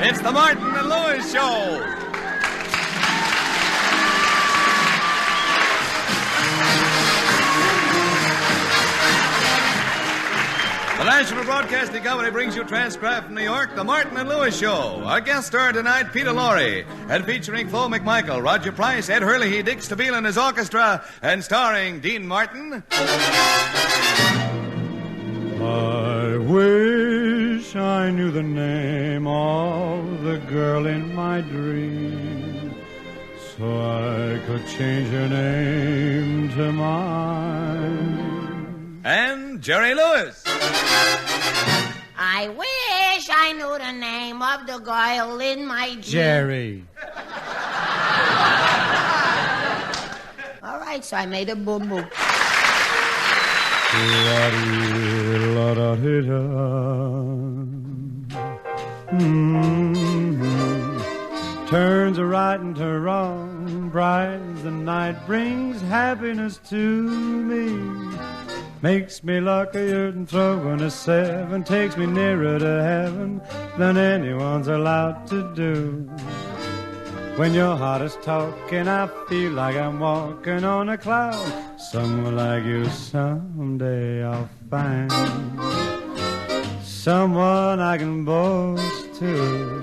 It's the Martin and Lewis Show. The National Broadcasting Company brings you transcribed from New York, the Martin and Lewis Show. Our guest star tonight, Peter Lorrie, and featuring Flo McMichael, Roger Price, Ed Hurley, Dick Stabile and his orchestra, and starring Dean Martin. I wish I knew the name of the girl in my dream, so I could change her name to mine. And Jerry Lewis. I wish I knew the name of the girl in my dream. Jerry. All right, so I made a boo-boo. Turns a right into wrong, brightens the night, brings happiness to me. Makes me luckier than throwing a 7, takes me nearer to heaven than anyone's allowed to do. When your heart is talking, I feel like I'm walking on a cloud. Someone like you someday I'll find. Someone I can boast to.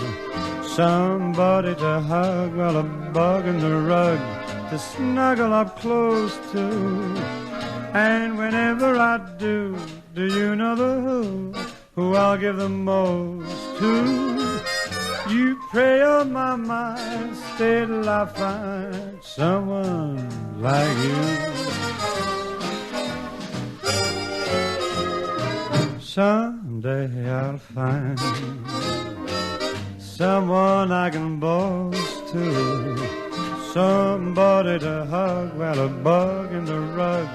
Somebody to hug while a bug in the rug to snuggle up close to. And whenever I do you know the who I'll give the most to? You pray on my mind, stay till I find someone like you. Someday I'll find someone I can boast to, somebody to hug while a bug in the rug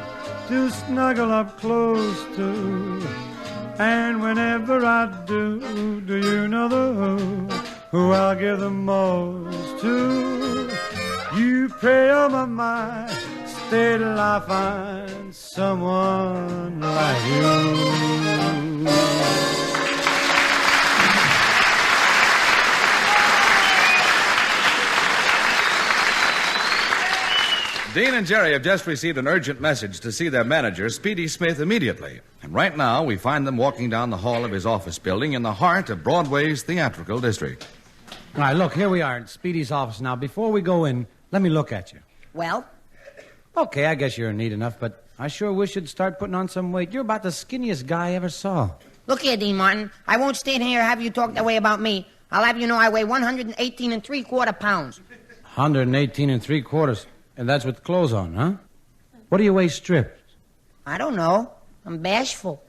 to snuggle up close to. And whenever I do you know the who I'll give the most to? You pray on my mind, stay till I find someone like you. Dean and Jerry have just received an urgent message to see their manager, Speedy Smith, immediately. And right now, we find them walking down the hall of his office building in the heart of Broadway's theatrical district. All right, look, here we are in Speedy's office now. Before we go in, let me look at you. Well? Okay, I guess you're neat enough, but I sure wish you'd start putting on some weight. You're about the skinniest guy I ever saw. Look here, Dean Martin. I won't stand here and have you talk that way about me. I'll have you know I weigh 118 3/4 pounds. 118 3/4. And that's with clothes on, huh? What do you weigh stripped? I don't know. I'm bashful.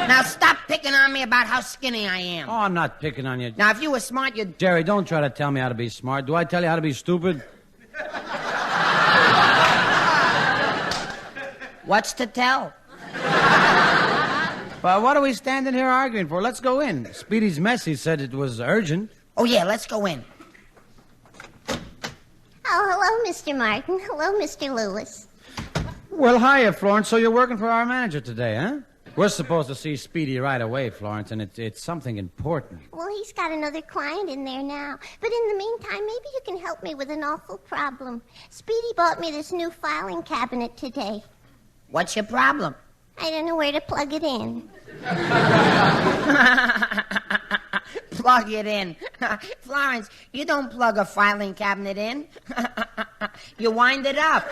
Now stop picking on me about how skinny I am. Oh, I'm not picking on you. Now, if you were smart, you'd... Jerry, don't try to tell me how to be smart. Do I tell you how to be stupid? What's to tell? Well, what are we standing here arguing for? Let's go in. Speedy's message said it was urgent. Oh, yeah, let's go in. Oh, hello, Mr. Martin. Hello, Mr. Lewis. Well, hiya, Florence. So you're working for our manager today, huh? We're supposed to see Speedy right away, Florence, and it's something important. Well, he's got another client in there now. But in the meantime, maybe you can help me with an awful problem. Speedy bought me this new filing cabinet today. What's your problem? I don't know where to plug it in. Plug it in. Florence, you don't plug a filing cabinet in. You wind it up.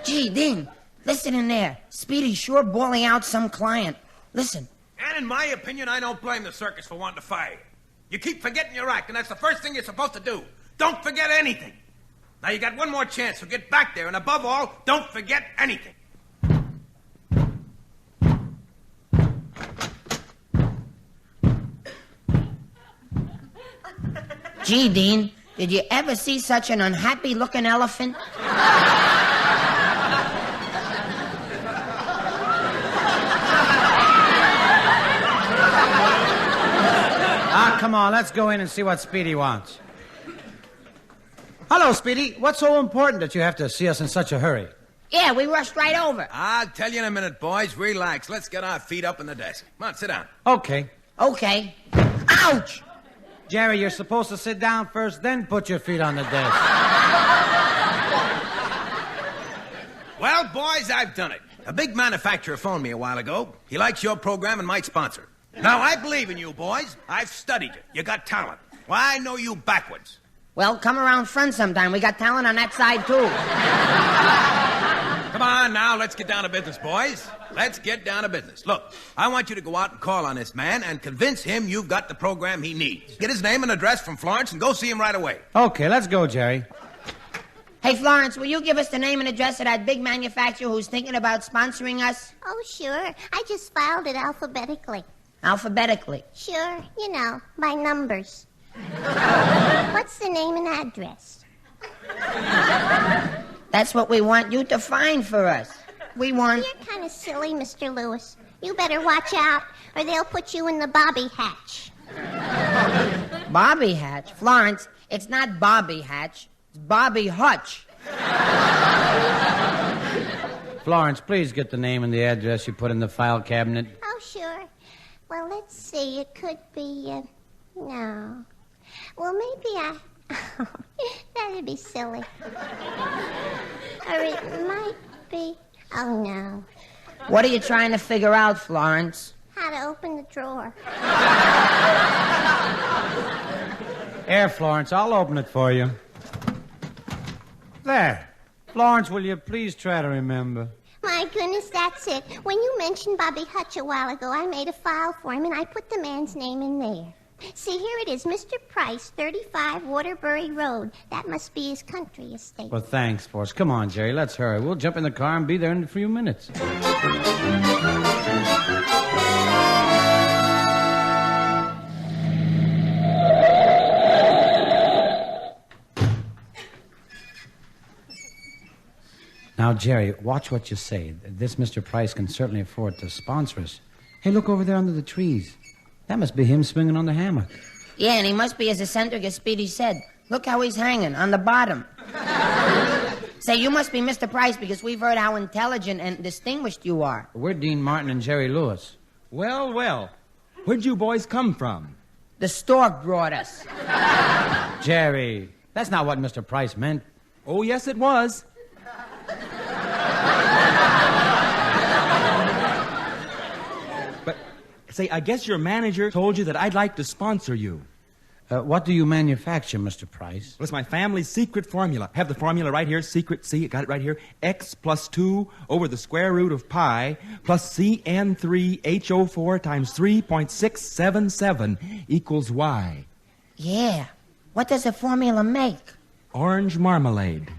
Gee, Dean, listen in there. Speedy's sure bawling out some client. Listen. And in my opinion, I don't blame the circus for wanting to fire you. You keep forgetting your act, and that's the first thing you're supposed to do. Don't forget anything. Now, you got one more chance, so get back there, and above all, don't forget anything. Gee, Dean, did you ever see such an unhappy-looking elephant? Come on, let's go in and see what Speedy wants. Hello, Speedy. What's so important that you have to see us in such a hurry? Yeah, we rushed right over. I'll tell you in a minute, boys. Relax. Let's get our feet up in the desk. Come on, sit down. Okay. Okay. Ouch! Jerry, you're supposed to sit down first, then put your feet on the desk. Well, boys, I've done it. A big manufacturer phoned me a while ago. He likes your program and might sponsor it. Now, I believe in you, boys. I've studied you. You got talent. Well, I know you backwards. Well, come around front sometime. We got talent on that side, too. Come on now, let's get down to business, boys. Let's get down to business. Look, I want you to go out and call on this man and convince him you've got the program he needs. Get his name and address from Florence and go see him right away. Okay, let's go, Jerry. Hey, Florence, will you give us the name and address of that big manufacturer who's thinking about sponsoring us? Oh, sure. I just filed it alphabetically. Alphabetically? Sure, you know, by numbers. What's the name and address? That's what we want you to find for us. We want... You're kind of silly, Mr. Lewis. You better watch out, or they'll put you in the Bobby Hatch. Bobby Hatch? Florence, it's not Bobby Hatch. It's Bobby Hutch. Florence, please get the name and the address you put in the file cabinet. Oh, sure. Well, let's see. It could be, no. Well, maybe that'd be silly. Or it might be... Oh, no. What are you trying to figure out, Florence? How to open the drawer. Here, Florence, I'll open it for you. There. Florence, will you please try to remember? My goodness, that's it. When you mentioned Bobby Hutch a while ago, I made a file for him, and I put the man's name in there. See, here it is, Mr. Price, 35 Waterbury Road. That must be his country estate. Well, thanks, Forrest. Come on, Jerry, let's hurry. We'll jump in the car and be there in a few minutes. Now, Jerry, watch what you say. This Mr. Price can certainly afford to sponsor us. Hey, look over there under the trees. That must be him swinging on the hammock. Yeah, and he must be as eccentric as Speedy said. Look how he's hanging, on the bottom. Say, you must be Mr. Price because we've heard how intelligent and distinguished you are. We're Dean Martin and Jerry Lewis. Well, well. Where'd you boys come from? The stork brought us. Jerry, that's not what Mr. Price meant. Oh, yes, it was. But, say, I guess your manager told you that I'd like to sponsor you. What do you manufacture, Mr. Price? Well, it's my family's secret formula. Have the formula right here, secret, see, got it right here. X plus 2 over the square root of pi plus CN3HO4 times 3.677 equals Y. Yeah. What does the formula make? Orange marmalade.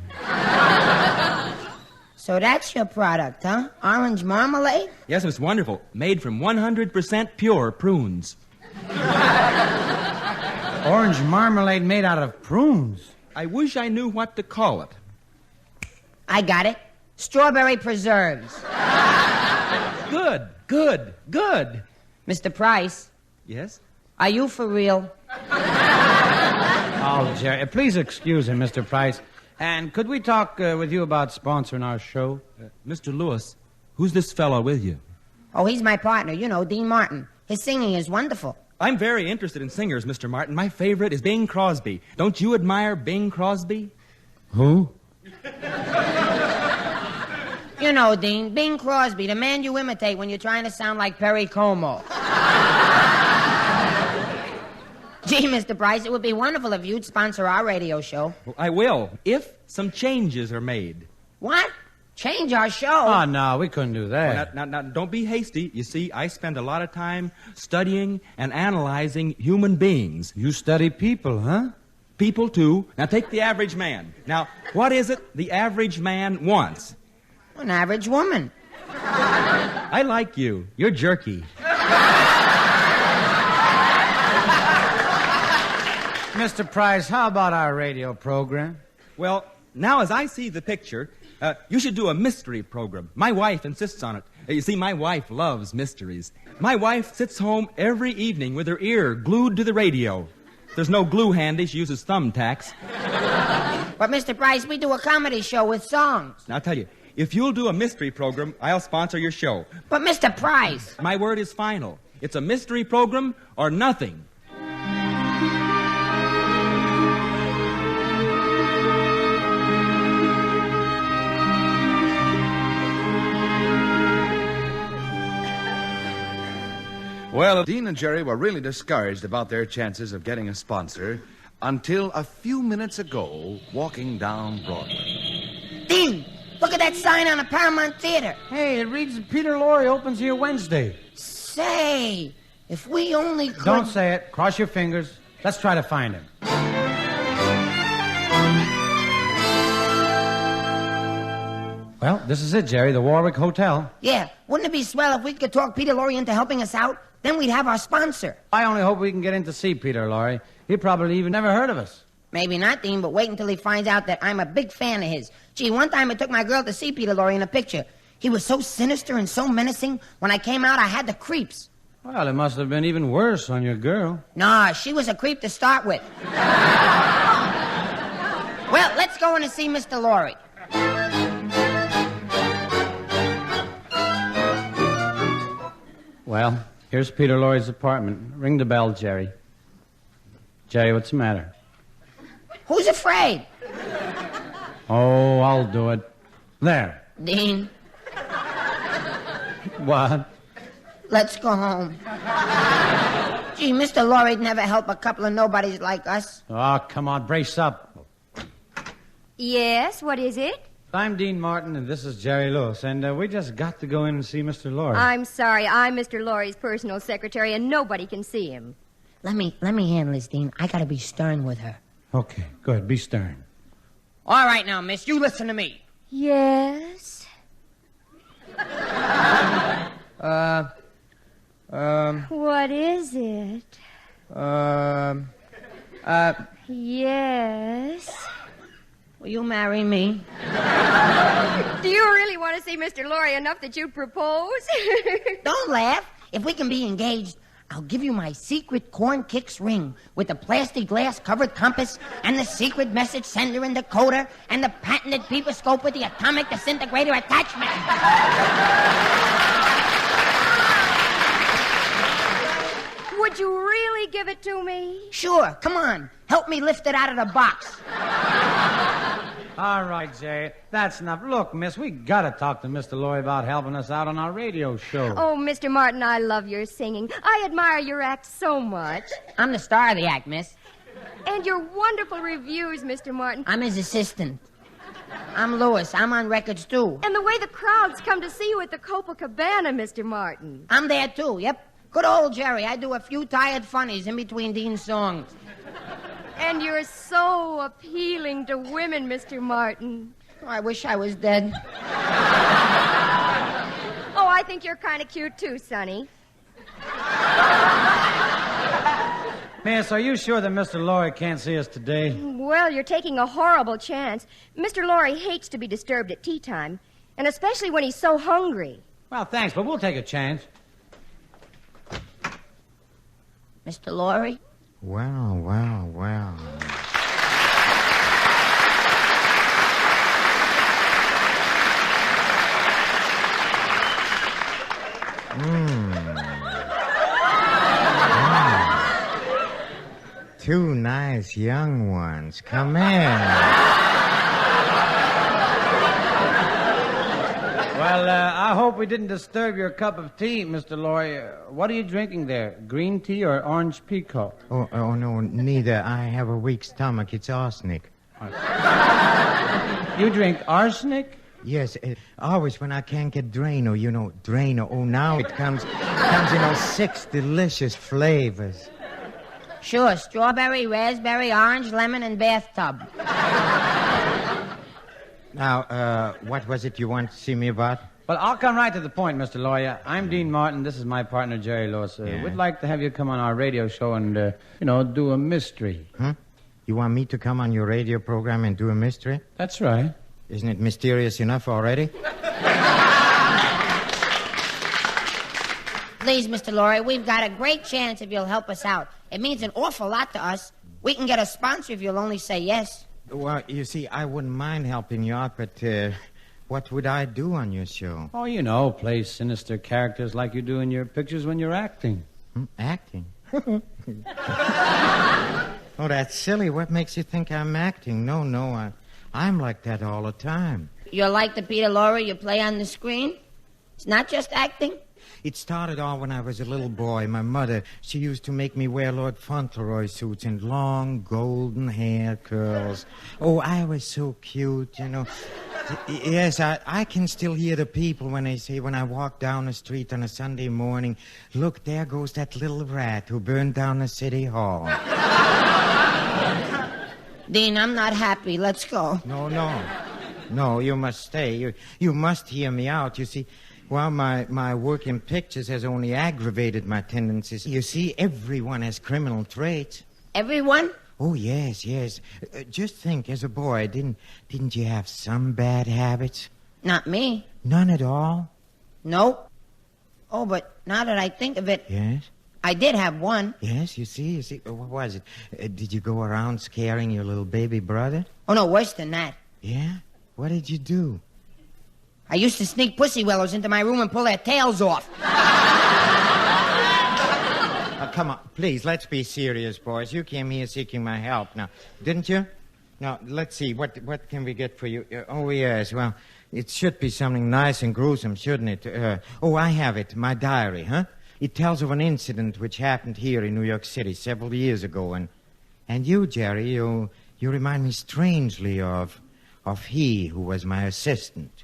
So that's your product, huh? Orange marmalade? Yes, it's wonderful. Made from 100% pure prunes. Orange marmalade made out of prunes. I wish I knew what to call it. I got it. Strawberry preserves. Good, good, good. Mr. Price, Yes? are you for real? Oh, Jerry, please excuse him, Mr. Price. And could we talk with you about sponsoring our show? Mr. Lewis, who's this fellow with you? Oh, he's my partner, you know, Dean Martin. His singing is wonderful. I'm very interested in singers, Mr. Martin. My favorite is Bing Crosby. Don't you admire Bing Crosby? Who? You know, Dean, Bing Crosby, the man you imitate when you're trying to sound like Perry Como. Gee, Mr. Price, it would be wonderful if you'd sponsor our radio show. Well, I will, if some changes are made. What? Change our show? Oh, no, we couldn't do that. Well, now, don't be hasty. You see, I spend a lot of time studying and analyzing human beings. You study people, huh? People, too. Now, take the average man. Now, what is it the average man wants? An average woman. I like you. You're jerky. Mr. Price, how about our radio program? Well, now as I see the picture, you should do a mystery program. My wife insists on it. You see, my wife loves mysteries. My wife sits home every evening with her ear glued to the radio. If there's no glue handy, she uses thumbtacks. But, Mr. Price, we do a comedy show with songs. Now, I'll tell you, If you'll do a mystery program, I'll sponsor your show. But Mr. Price. My word is final. It's a mystery program or nothing. Well, Dean and Jerry were really discouraged about their chances of getting a sponsor until a few minutes ago, walking down Broadway. Dean, look at that sign on the Paramount Theater. Hey, it reads Peter Lorrie opens here Wednesday. Say, if we only could... Don't say it. Cross your fingers. Let's try to find him. Well, this is it, Jerry, the Warwick Hotel. Yeah, wouldn't it be swell if we could talk Peter Lorrie into helping us out? Then we'd have our sponsor. I only hope we can get in to see Peter Lorrie. He probably even never heard of us. Maybe not, Dean, but wait until he finds out that I'm a big fan of his. Gee, one time I took my girl to see Peter Lorrie in a picture. He was so sinister and so menacing, when I came out, I had the creeps. Well, it must have been even worse on your girl. Nah, she was a creep to start with. Well, let's go in and see Mr. Lorrie. Well, here's Peter Lorrie's apartment. Ring the bell, Jerry. Jerry, what's the matter? Who's afraid? Oh, I'll do it. There. Dean, What? let's go home. Gee, Mr. Lorrie'd never help a couple of nobodies like us. Oh, come on, brace up. Yes, what is it? I'm Dean Martin, and this is Jerry Lewis, and we just got to go in and see Mr. Lorrie. I'm sorry, I'm Mr. Lorrie's personal secretary, and nobody can see him. Let me handle this, Dean. I gotta be stern with her. Okay, good. Be stern. All right now, miss, you listen to me. Yes? What is it? Yes? Will you marry me? Do you really want to see Mr. Lorrie enough that you'd propose? Don't laugh. If we can be engaged, I'll give you my secret corn kicks ring with the plastic glass covered compass and the secret message sender and decoder and the patented peeperscope with the atomic disintegrator attachment. Would you really give it to me? Sure, come on. Help me lift it out of the box. All right, Jerry. That's enough. Look, miss, we got to talk to Mr. Lorrie about helping us out on our radio show. Oh, Mr. Martin, I love your singing. I admire your act so much. I'm the star of the act, miss. And your wonderful reviews, Mr. Martin. I'm his assistant. I'm Lewis. I'm on records, too. And the way the crowds come to see you at the Copacabana, Mr. Martin. I'm there, too, yep. Good old Jerry. I do a few tired funnies in between Dean's songs. And you're so appealing to women, Mr. Martin. Oh, I wish I was dead. Oh, I think you're kind of cute, too, Sonny. Miss, are you sure that Mr. Lorrie can't see us today? Well, you're taking a horrible chance. Mr. Lorrie hates to be disturbed at tea time, and especially when he's so hungry. Well, thanks, but we'll take a chance. Mr. Lorrie? Well, well, well. Two nice young ones. Come in. Well, I hope we didn't disturb your cup of tea, Mr. Lorrie. What are you drinking there? Green tea or orange pekoe? Oh, no, neither. I have a weak stomach. It's arsenic. You drink arsenic? Yes, always when I can't get Drano, Drano. Oh, now it comes in 6 delicious flavors. Sure, strawberry, raspberry, orange, lemon, and bathtub. Now, what was it you want to see me about? Well, I'll come right to the point, Mr. Lorrie. I'm Dean Martin. This is my partner, Jerry Lewis. Yeah. We'd like to have you come on our radio show and, do a mystery. Huh? You want me to come on your radio program and do a mystery? That's right. Isn't it mysterious enough already? Please, Mr. Lorrie, we've got a great chance if you'll help us out. It means an awful lot to us. We can get a sponsor if you'll only say yes. Well, you see, I wouldn't mind helping you out, but What would I do on your show? Oh, you know, play sinister characters like you do in your pictures when you're acting. Acting? Oh, that's silly. What makes you think I'm acting? No, I'm like that all the time. You're like the Peter Lorre you play on the screen? It's not just acting? It started all when I was a little boy. My mother, she used to make me wear Lord Fauntleroy suits and long golden hair curls. Oh, I was so cute, you know. Yes, I can still hear the people when they say, when I walk down the street on a Sunday morning, look, there goes that little rat who burned down the city hall. Dean, I'm not happy. Let's go. No, you must stay. You must hear me out. You see, well, my work in pictures has only aggravated my tendencies. You see, everyone has criminal traits. Everyone? Oh, yes. Just think, as a boy, didn't you have some bad habits? Not me. None at all? Nope. Oh, but now that I think of it... Yes? I did have one. Yes, you see. What was it? Did you go around scaring your little baby brother? Oh, no, worse than that. Yeah? What did you do? I used to sneak pussy willows into my room and pull their tails off. Come on, please, let's be serious, boys. You came here seeking my help now, didn't you? Now, let's see, what can we get for you? Oh, yes, well, it should be something nice and gruesome, shouldn't it? I have it, my diary, huh? It tells of an incident which happened here in New York City several years ago, and you, Jerry, you remind me strangely of he who was my assistant.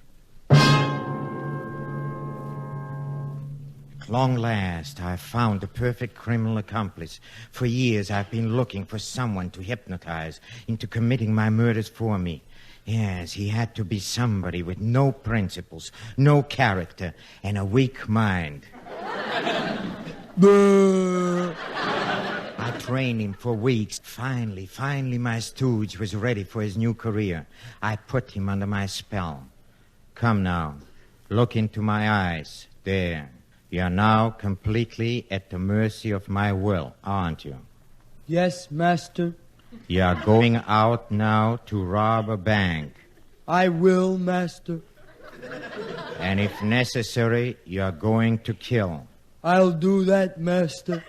At long last, I found the perfect criminal accomplice. For years, I've been looking for someone to hypnotize into committing my murders for me. Yes, he had to be somebody with no principles, no character, and a weak mind. I trained him for weeks. Finally, my stooge was ready for his new career. I put him under my spell. Come now, look into my eyes. There. You are now completely at the mercy of my will, aren't you? Yes, master. You are going out now to rob a bank. I will, master. And if necessary, you are going to kill. I'll do that, master.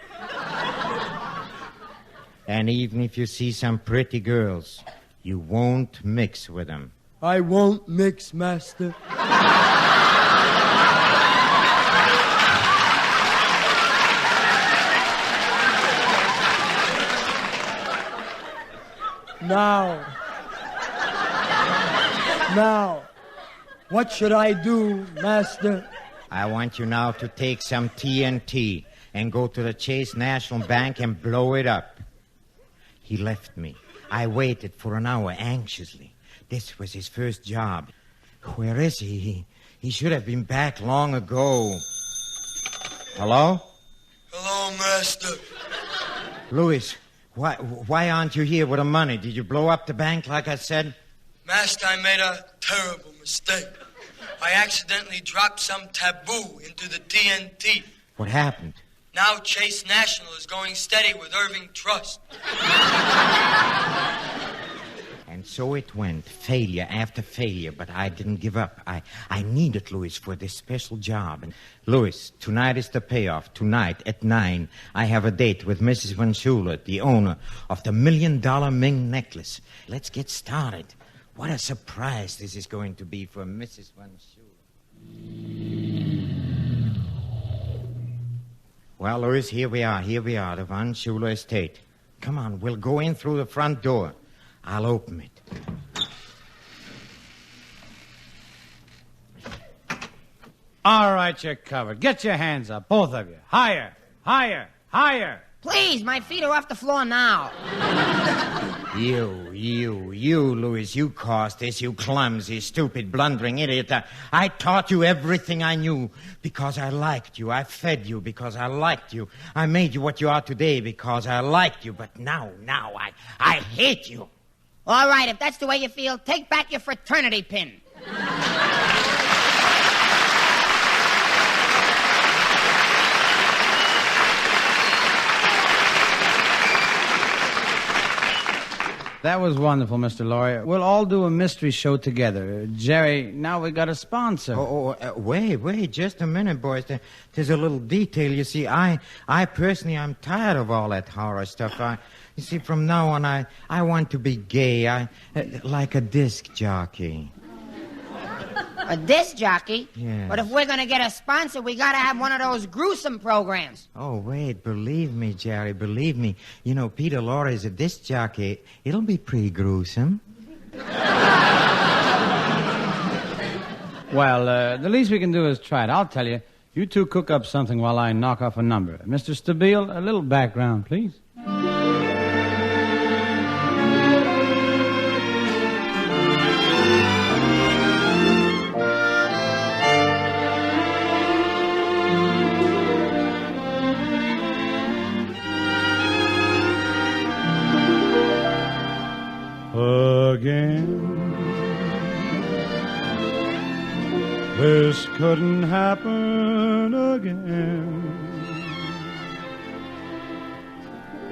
And even if you see some pretty girls, you won't mix with them. I won't mix, master. Now, what should I do, master? I want you now to take some TNT and go to the Chase National Bank and blow it up. He left me. I waited for an hour anxiously. This was his first job. Where is he? He should have been back long ago. Hello? Hello, master. Louis, why aren't you here with the money? Did you blow up the bank like I said? Master, I made a terrible mistake. I accidentally dropped some taboo into the TNT. What happened? Now Chase National is going steady with Irving Trust. And so it went, failure after failure, but I didn't give up. I needed Louis for this special job. And Louis, tonight is the payoff. Tonight at 9, I have a date with Mrs. Van Schuler, the owner of the $1 million Ming necklace. Let's get started. What a surprise this is going to be for Mrs. Van Schuler. Well, Louis, here we are, the Van Schuler estate. Come on, we'll go in through the front door. I'll open it. All right, you're covered. Get your hands up, both of you. Higher, higher, higher. Please, my feet are off the floor now. You, Louis, you caused this, you clumsy, stupid, blundering idiot. I taught you everything I knew because I liked you. I fed you because I liked you. I made you what you are today because I liked you. But now, I hate you. All right, if that's the way you feel, take back your fraternity pin. That was wonderful, Mr. Lorrie. We'll all do a mystery show together. Jerry, now we got a sponsor. Wait, just a minute, boys. There's a little detail. You see, I personally, I'm tired of all that horror stuff. You see, from now on, I want to be gay. Like a disc jockey. A disc jockey? Yes. But if we're going to get a sponsor, we got to have one of those gruesome programs. Oh, wait, believe me, Jerry, believe me. You know, Peter Lorre is a disc jockey. It'll be pretty gruesome. Well, the least we can do is try it. I'll tell you. You two cook up something while I knock off a number. Mr. Stabile, a little background, please. Again, this couldn't happen again.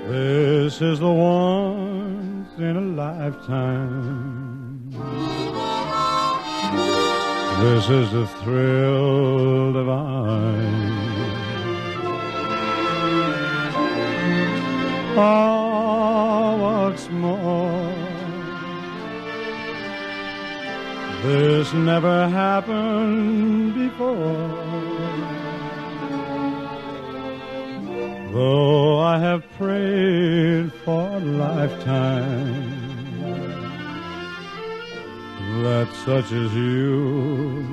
This is the once in a lifetime. This is the thrill divine. Oh, what's more, this never happened before. Though I have prayed for a lifetime that such as you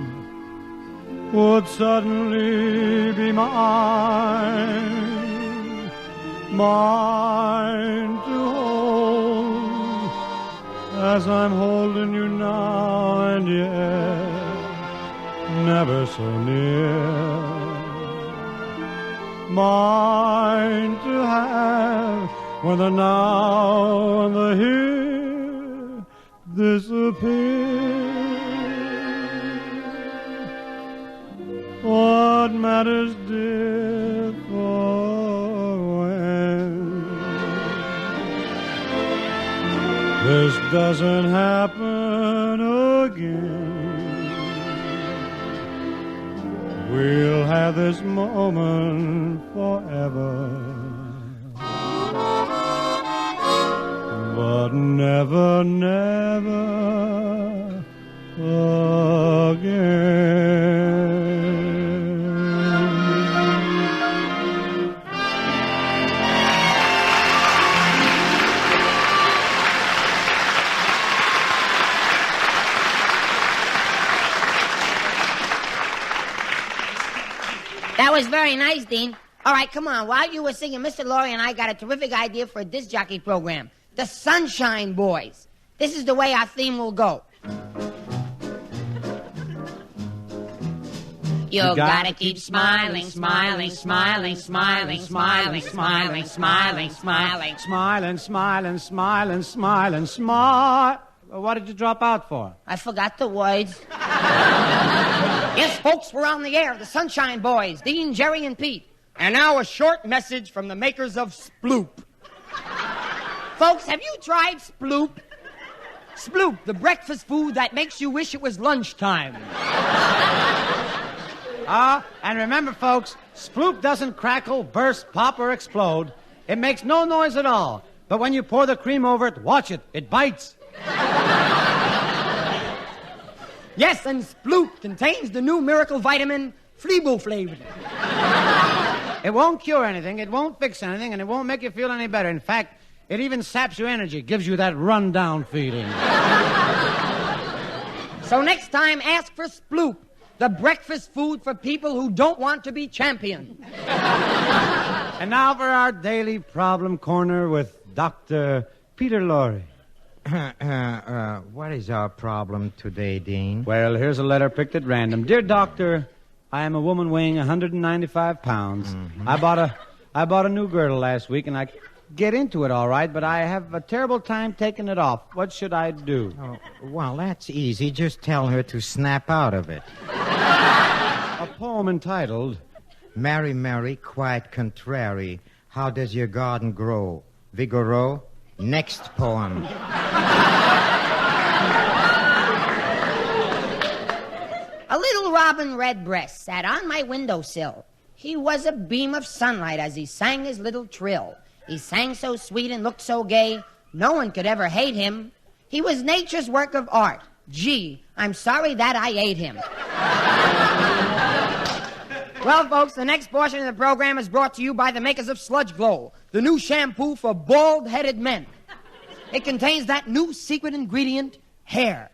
would suddenly be mine, mine to hold as I'm holding you now, and yet never so near. Mine to have when the now and the here disappear. What matters, dear, for when this doesn't happen again? We'll have this moment forever, but never, never again. That was very nice, Dean. All right, come on. While you were singing, Mr. Lorrie and I got a terrific idea for a disc jockey program. The Sunshine Boys. This is the way our theme will go. You gotta keep smiling, smiling, smiling, smiling, smiling, smiling, smiling, smiling. Smiling, smiling, smiling, smiling, smile. What did you drop out for? I forgot the words. Yes, folks, we're on the air. The Sunshine Boys, Dean, Jerry, and Pete. And now a short message from the makers of Sploop. Folks, have you tried Sploop? Sploop, the breakfast food that makes you wish it was lunchtime. And remember, folks, Sploop doesn't crackle, burst, pop, or explode. It makes no noise at all. But when you pour the cream over it, watch it. It bites. Yes, and Sploop contains the new miracle vitamin, Flebo-flavored. It won't cure anything, it won't fix anything, and it won't make you feel any better. In fact, it even saps your energy, gives you that run-down feeling. So next time, ask for Sploop, the breakfast food for people who don't want to be champion. And now for our daily problem corner with Dr. Peter Lorre. What is our problem today, Dean? Well, here's a letter picked at random. Dear Doctor, I am a woman weighing 195 pounds. Mm-hmm. I bought a new girdle last week, and I get into it all right, but I have a terrible time taking it off. What should I do? Oh, well, that's easy. Just tell her to snap out of it. A poem entitled, Mary, Mary, quite contrary. How does your garden grow? Vigorous? Next poem. A little robin redbreast sat on my windowsill. He was a beam of sunlight as he sang his little trill. He sang so sweet and looked so gay, no one could ever hate him. He was nature's work of art. Gee, I'm sorry that I ate him. Well, folks, the next portion of the program is brought to you by the makers of Sludge Glow, the new shampoo for bald-headed men. It contains that new secret ingredient, hair.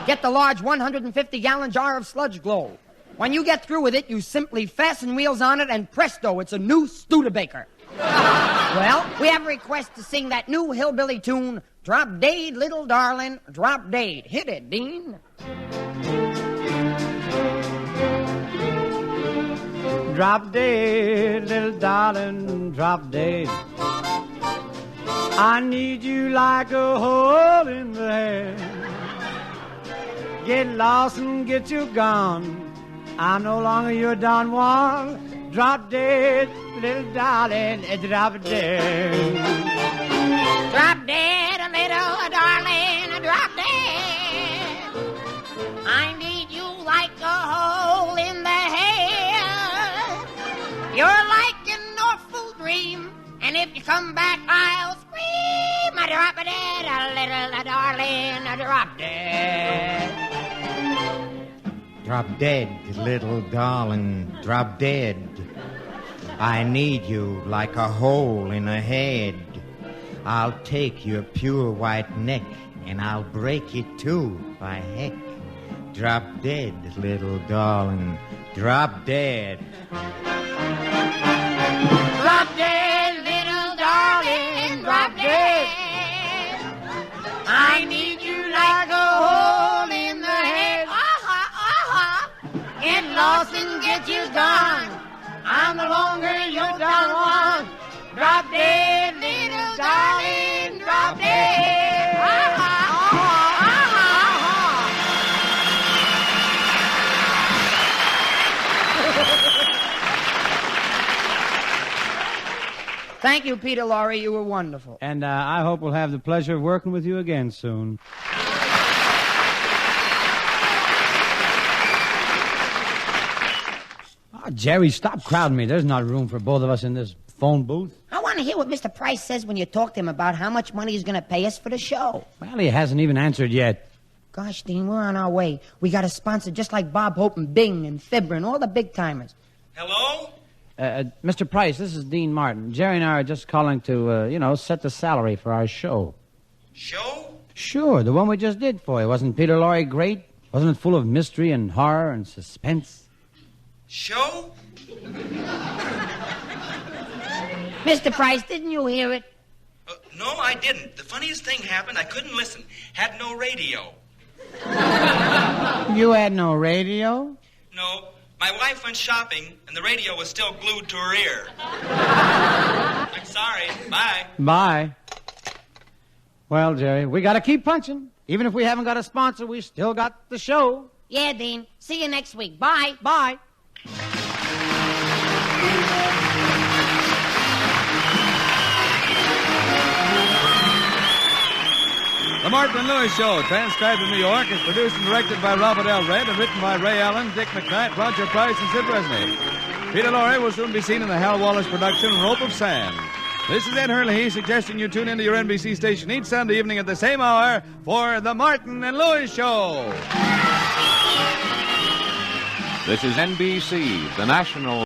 Get the large 150-gallon jar of Sludge Glow. When you get through with it, you simply fasten wheels on it, and presto, it's a new Studebaker. Well, we have a request to sing that new hillbilly tune, Drop Dead, Little Darling, Drop Dead. Hit it, Dean. Drop dead, little darling, drop dead. I need you like a hole in the head. Get lost and get you gone. I'm no longer your Don Juan. Drop dead, little darling, drop dead. Drop dead, little darling, drop dead. I need you like a hole in the head. You're like an awful dream, and if you come back, I'll scream. Drop dead, little darling, drop dead. Drop dead, little darling, drop dead. I need you like a hole in a head. I'll take your pure white neck and I'll break it too, by heck. Drop dead, little darling, drop dead. Drop dead, little darling, drop dead. I need you like a hole in the head. Get lost and get you gone. I'm no longer your Don Juan. Drop dead, little darling, drop dead. Thank you, Peter Lorrie. You were wonderful. And I hope we'll have the pleasure of working with you again soon. Oh, Jerry, stop crowding me. There's not room for both of us in this phone booth. I want to hear what Mr. Price says when you talk to him about how much money he's going to pay us for the show. Well, he hasn't even answered yet. Gosh, Dean, we're on our way. We got a sponsor just like Bob Hope and Bing and Fibber and all the big-timers. Hello? Mr. Price, this is Dean Martin. Jerry and I are just calling to, set the salary for our show. Show? Sure, the one we just did for you. Wasn't Peter Lorrie great? Wasn't it full of mystery and horror and suspense? Show? Mr. Price, didn't you hear it? No, I didn't. The funniest thing happened. I couldn't listen. Had no radio. You had no radio? No. My wife went shopping, and the radio was still glued to her ear. I'm sorry. Bye. Bye. Well, Jerry, we got to keep punching. Even if we haven't got a sponsor, we still got the show. Yeah, Dean. See you next week. Bye. Bye. The Martin and Lewis Show, transcribed in New York, is produced and directed by Robert L. Red and written by Ray Allen, Dick McKnight, Roger Price, and Sid Resnick. Peter Lorrie will soon be seen in the Hal Wallace production, Rope of Sand. This is Ed Hurley suggesting you tune into your NBC station each Sunday evening at the same hour for The Martin and Lewis Show. This is NBC, the national